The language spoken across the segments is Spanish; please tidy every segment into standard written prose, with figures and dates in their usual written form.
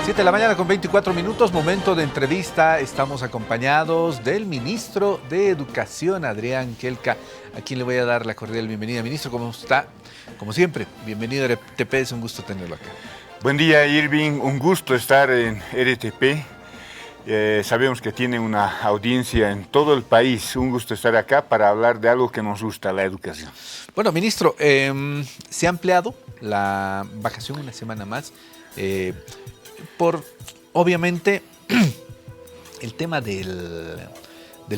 7 de la mañana con 24 minutos, momento de entrevista. Estamos acompañados del ministro de Educación, Adrián Quelca, a quien le voy a dar la cordial bienvenida. Ministro, ¿cómo está? Como siempre, bienvenido a RTP, es un gusto tenerlo acá. Buen día, Irving, un gusto estar en RTP. Sabemos que tiene una audiencia en todo el país, un gusto estar acá para hablar de algo que nos gusta, la educación. Bueno, ministro, se ha ampliado la vacación una semana más. Por, obviamente, el tema del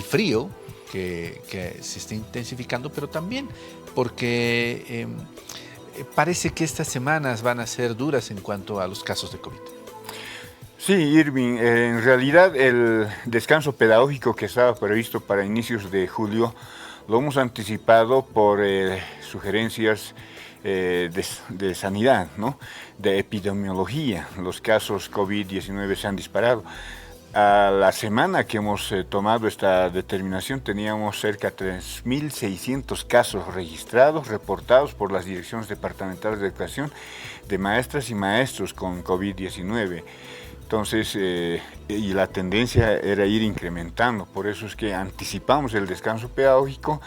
frío que se está intensificando, pero también porque parece que estas semanas van a ser duras en cuanto a los casos de COVID. Sí, Irving, en realidad el descanso pedagógico que estaba previsto para inicios de julio lo hemos anticipado por sugerencias de sanidad, ¿no? De epidemiología. Los casos COVID-19 se han disparado. A la semana que hemos tomado esta determinación teníamos cerca de 3.600 casos registrados, reportados por las direcciones departamentales de educación de maestras y maestros con COVID-19. Entonces, y la tendencia era ir incrementando, por eso es que anticipamos el descanso pedagógico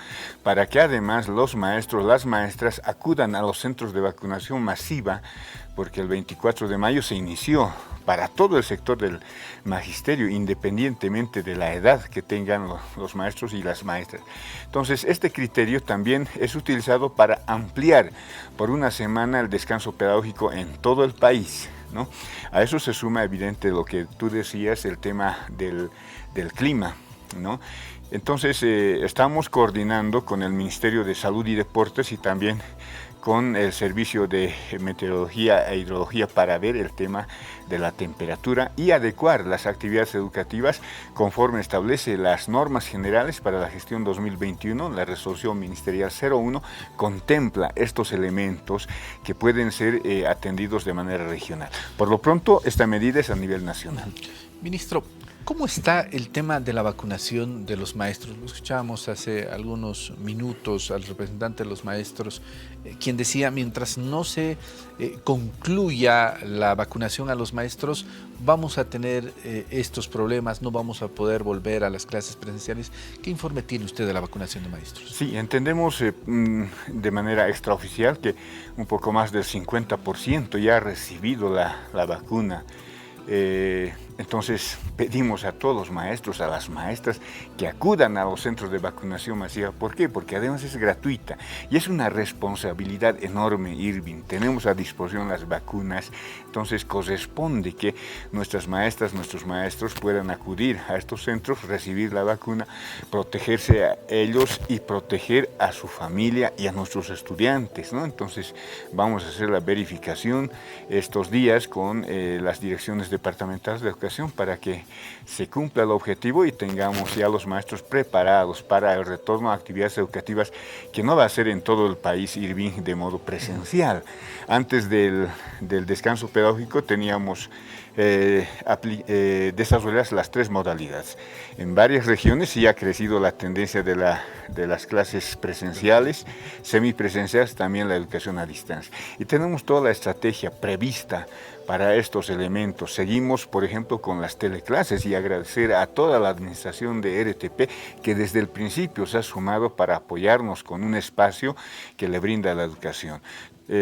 para que además los maestros, las maestras acudan a los centros de vacunación masiva, porque el 24 de mayo se inició para todo el sector del magisterio, independientemente de la edad que tengan los maestros y las maestras. Entonces, este criterio también es utilizado para ampliar por una semana el descanso pedagógico en todo el país, ¿no? A eso se suma evidente lo que tú decías, el tema del clima, ¿no? Entonces estamos coordinando con el Ministerio de Salud y Deportes y también con el Servicio de Meteorología e Hidrología para ver el tema de la temperatura y adecuar las actividades educativas conforme establece las normas generales para la gestión 2021. La resolución ministerial 01 contempla estos elementos que pueden ser atendidos de manera regional. Por lo pronto, esta medida es a nivel nacional. Ministro, ¿cómo está el tema de la vacunación de los maestros? Lo escuchábamos hace algunos minutos al representante de los maestros, quien decía, mientras no se concluya la vacunación a los maestros, vamos a tener estos problemas, no vamos a poder volver a las clases presenciales. ¿Qué informe tiene usted de la vacunación de maestros? Sí, entendemos de manera extraoficial que un poco más del 50% ya ha recibido la vacuna. Entonces pedimos a todos los maestros, a las maestras, que acudan a los centros de vacunación masiva. ¿Por qué? Porque además es gratuita y es una responsabilidad enorme, Irving. Tenemos a disposición las vacunas, entonces corresponde que nuestras maestras, nuestros maestros puedan acudir a estos centros, recibir la vacuna, protegerse a ellos y proteger a su familia y a nuestros estudiantes, ¿no? Entonces vamos a hacer la verificación estos días con las direcciones departamentales de educación para que se cumpla el objetivo y tengamos ya los maestros preparados para el retorno a actividades educativas que no va a ser en todo el país, Irving, de presencial. Antes del descanso pedagógico teníamos desarrolladas las 3 modalidades. En varias regiones sí ha crecido la tendencia de las clases presenciales, semipresenciales, también la educación a distancia. Y tenemos toda la estrategia prevista para estos elementos. Seguimos, por ejemplo, con las teleclases y agradecer a toda la administración de RTP que desde el principio se ha sumado para apoyarnos con un espacio que le brinda la educación.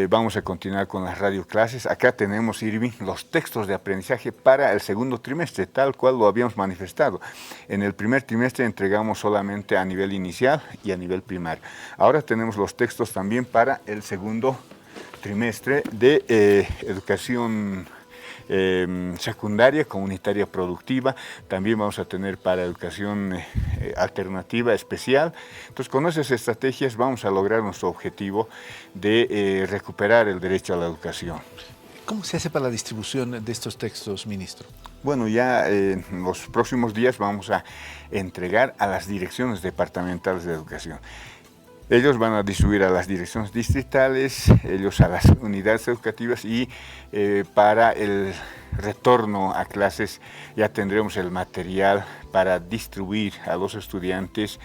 Vamos a continuar con las radioclases. Acá tenemos, Irving, los textos de aprendizaje para el segundo trimestre, tal cual lo habíamos manifestado. En el primer trimestre entregamos solamente a nivel inicial y a nivel primario. Ahora tenemos los textos también para el segundo trimestre de educación secundaria, comunitaria productiva. También vamos a tener para educación alternativa especial. Entonces, con esas estrategias vamos a lograr nuestro objetivo de recuperar el derecho a la educación. ¿Cómo se hace para la distribución de estos textos, ministro? Bueno, ya en los próximos días vamos a entregar a las direcciones departamentales de educación. Ellos van a distribuir a las direcciones distritales, ellos a las unidades educativas y para el retorno a clases ya tendremos el material para distribuir a los estudiantes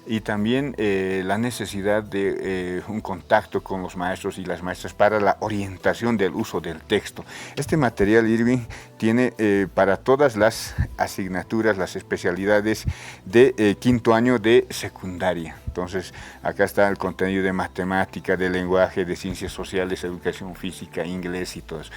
y también la necesidad de un contacto con los maestros y las maestras para la orientación del uso del texto. Este material, Irving, tiene para todas las asignaturas, las especialidades de quinto año de secundaria. Entonces, acá está el contenido de matemática, de lenguaje, de ciencias sociales, educación física, inglés y todo eso.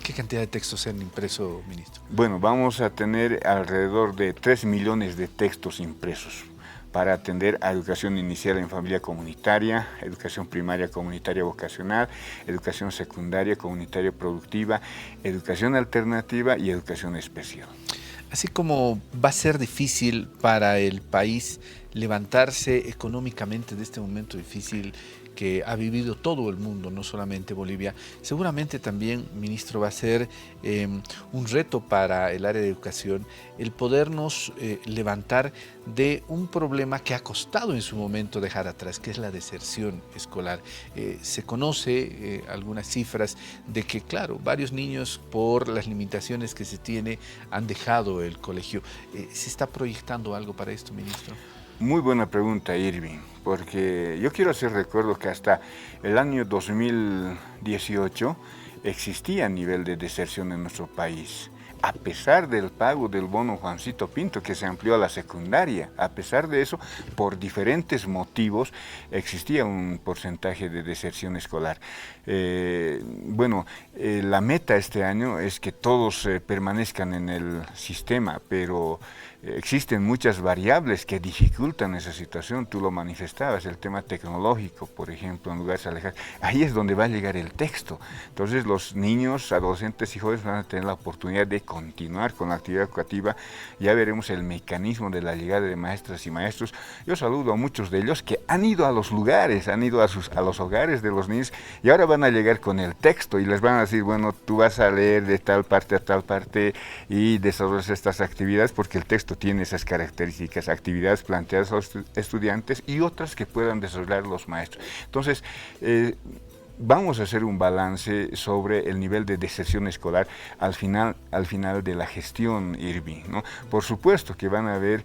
¿Qué cantidad de textos se han impreso, ministro? Bueno, vamos a tener alrededor de 3 millones de textos impresos para atender a educación inicial en familia comunitaria, educación primaria comunitaria vocacional, educación secundaria comunitaria productiva, educación alternativa y educación especial. Así como va a ser difícil para el país levantarse económicamente de este momento difícil que ha vivido todo el mundo, no solamente Bolivia, seguramente también, ministro, va a ser un reto para el área de educación el podernos levantar de un problema que ha costado en su momento dejar atrás, que es la deserción escolar. Se conoce algunas cifras de que, claro, varios niños por las limitaciones que se tiene han dejado el colegio. ¿Se está proyectando algo para esto, ministro? Muy buena pregunta, Irving, porque yo quiero hacer recuerdo que hasta el año 2018 existía nivel de deserción en nuestro país. A pesar del pago del bono Juancito Pinto, que se amplió a la secundaria, a pesar de eso, por diferentes motivos, existía un porcentaje de deserción escolar. La meta este año es que todos permanezcan en el sistema, pero existen muchas variables que dificultan esa situación. Tú lo manifestabas, el tema tecnológico, por ejemplo, en lugares alejados. Ahí es donde va a llegar el texto. Entonces los niños, adolescentes y jóvenes van a tener la oportunidad de continuar con la actividad educativa. Ya veremos el mecanismo de la llegada de maestras y maestros. Yo saludo a muchos de ellos que han ido a los lugares, han ido a los hogares de los niños y ahora van a llegar con el texto y les van a decir, bueno, tú vas a leer de tal parte a tal parte y desarrollas estas actividades porque el texto tiene esas características, actividades planteadas a los estudiantes y otras que puedan desarrollar los maestros. Entonces, vamos a hacer un balance sobre el nivel de deserción escolar al final de la gestión, Irving, ¿no? Por supuesto que va a haber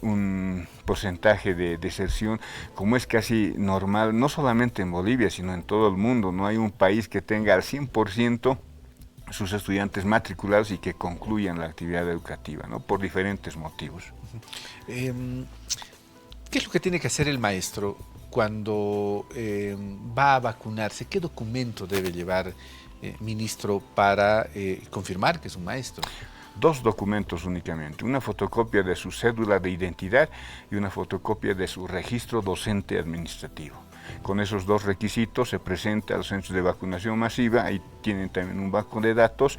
un porcentaje de deserción, como es casi normal, no solamente en Bolivia, sino en todo el mundo. No hay un país que tenga al 100% sus estudiantes matriculados y que concluyan la actividad educativa, ¿no? Por diferentes motivos. ¿Qué es lo que tiene que hacer el maestro cuando va a vacunarse? ¿Qué documento debe llevar, ministro, para confirmar que es un maestro? 2 documentos únicamente, una fotocopia de su cédula de identidad y una fotocopia de su registro docente administrativo. Con esos 2 requisitos se presenta a los centros de vacunación masiva, ahí tienen también un banco de datos,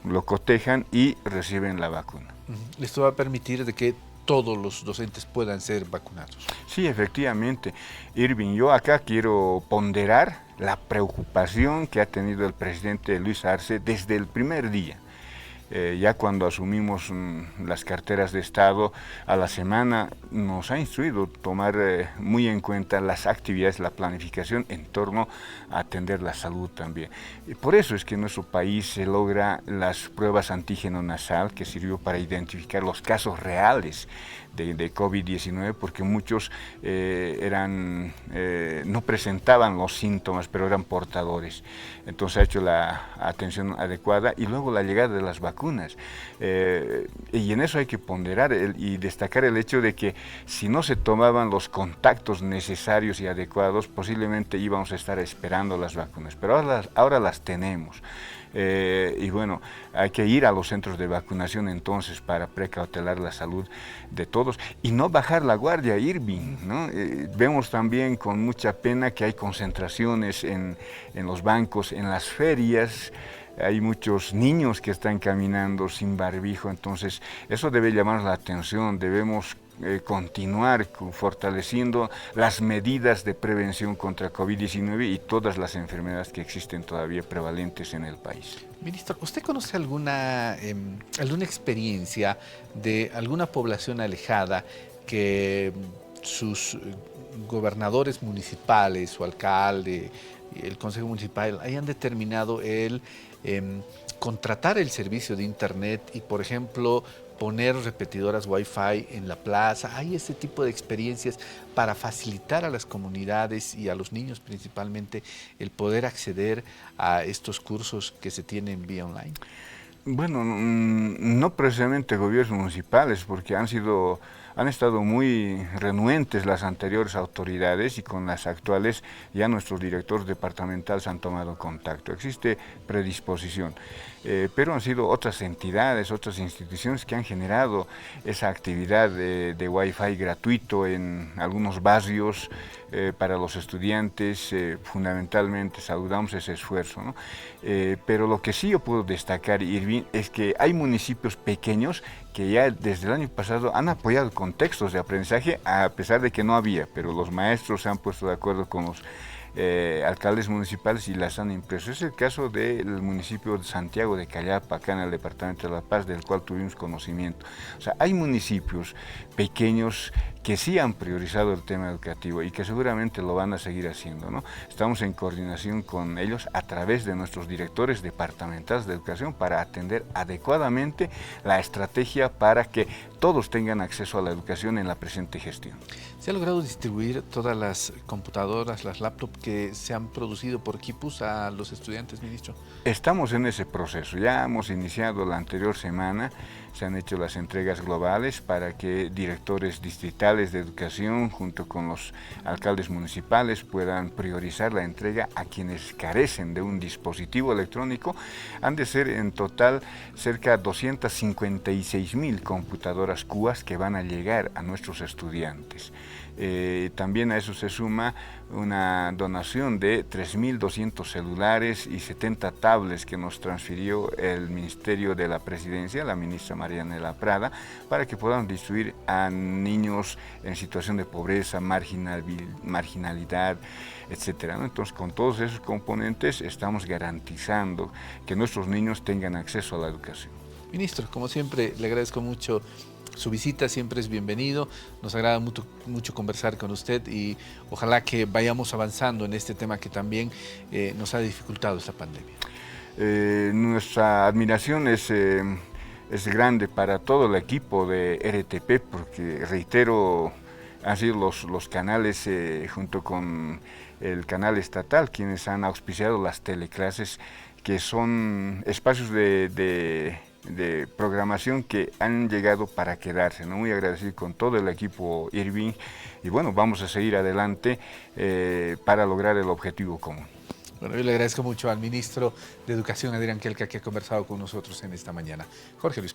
lo cotejan y reciben la vacuna. Esto va a permitir de que todos los docentes puedan ser vacunados. Sí, efectivamente. Irving, yo acá quiero ponderar la preocupación que ha tenido el presidente Luis Arce desde el primer día. Ya cuando asumimos las carteras de Estado, a la semana nos ha instruido tomar muy en cuenta las actividades, la planificación en torno a atender la salud también. Y por eso es que en nuestro país se logra las pruebas antígeno nasal, que sirvió para identificar los casos reales de COVID-19, porque muchos no presentaban los síntomas, pero eran portadores. Entonces ha hecho la atención adecuada y luego la llegada de las vacunas. Y en eso hay que ponderar y destacar el hecho de que si no se tomaban los contactos necesarios y adecuados, posiblemente íbamos a estar esperando las vacunas, pero ahora las tenemos. Y bueno, hay que ir a los centros de vacunación entonces para precautelar la salud de todos y no bajar la guardia, Irving, ¿no? Vemos también con mucha pena que hay concentraciones en los bancos, en las ferias. Hay muchos niños que están caminando sin barbijo, entonces eso debe llamar la atención, debemos continuar fortaleciendo las medidas de prevención contra COVID-19 y todas las enfermedades que existen todavía prevalentes en el país. Ministro, ¿usted conoce alguna experiencia de alguna población alejada que sus gobernadores municipales o alcalde, el consejo municipal hayan determinado el contratar el servicio de internet y, por ejemplo, poner repetidoras Wi-Fi en la plaza. Hay este tipo de experiencias para facilitar a las comunidades y a los niños principalmente el poder acceder a estos cursos que se tienen vía online. Bueno, no precisamente gobiernos municipales, porque han estado muy renuentes las anteriores autoridades y con las actuales ya nuestros directores departamentales han tomado contacto. Existe predisposición, pero han sido otras entidades, otras instituciones que han generado esa actividad de Wi-Fi gratuito en algunos barrios para los estudiantes. Fundamentalmente saludamos ese esfuerzo, ¿no? Pero lo que sí yo puedo destacar, Irving, es que hay municipios pequeños que ya desde el año pasado han apoyado con textos de aprendizaje, a pesar de que no había, pero los maestros se han puesto de acuerdo con los alcaldes municipales y las han impreso. Es el caso del municipio de Santiago de Callapa, acá en el departamento de La Paz, del cual tuvimos conocimiento. O sea, hay municipios pequeños que sí han priorizado el tema educativo y que seguramente lo van a seguir haciendo, ¿no? Estamos en coordinación con ellos a través de nuestros directores departamentales de educación para atender adecuadamente la estrategia para que todos tengan acceso a la educación en la presente gestión. ¿Se ha logrado distribuir todas las computadoras, las laptops que se han producido por Quipus a los estudiantes, ministro? Estamos en ese proceso, ya hemos iniciado la anterior semana, se han hecho las entregas globales para que directores distritales de educación junto con los alcaldes municipales puedan priorizar la entrega a quienes carecen de un dispositivo electrónico. Han de ser en total cerca de 256,000 computadoras CUAS que van a llegar a nuestros estudiantes. También a eso se suma una donación de 3.200 celulares y 70 tablets que nos transfirió el Ministerio de la Presidencia, la ministra Marianela Prada, para que podamos distribuir a niños en situación de pobreza, marginalidad, etcétera, ¿no? Entonces, con todos esos componentes estamos garantizando que nuestros niños tengan acceso a la educación. Ministro, como siempre, le agradezco mucho su visita, siempre es bienvenido. Nos agrada mucho conversar con usted y ojalá que vayamos avanzando en este tema que también nos ha dificultado esta pandemia. Nuestra admiración es grande para todo el equipo de RTP, porque reitero, han sido los canales junto con el canal estatal quienes han auspiciado las teleclases, que son espacios de programación que han llegado para quedarse, ¿no? Muy agradecido con todo el equipo Irving y bueno, vamos a seguir adelante para lograr el objetivo común. Bueno, yo le agradezco mucho al ministro de Educación, Adrián Quelca, que ha conversado con nosotros en esta mañana. Jorge Luis.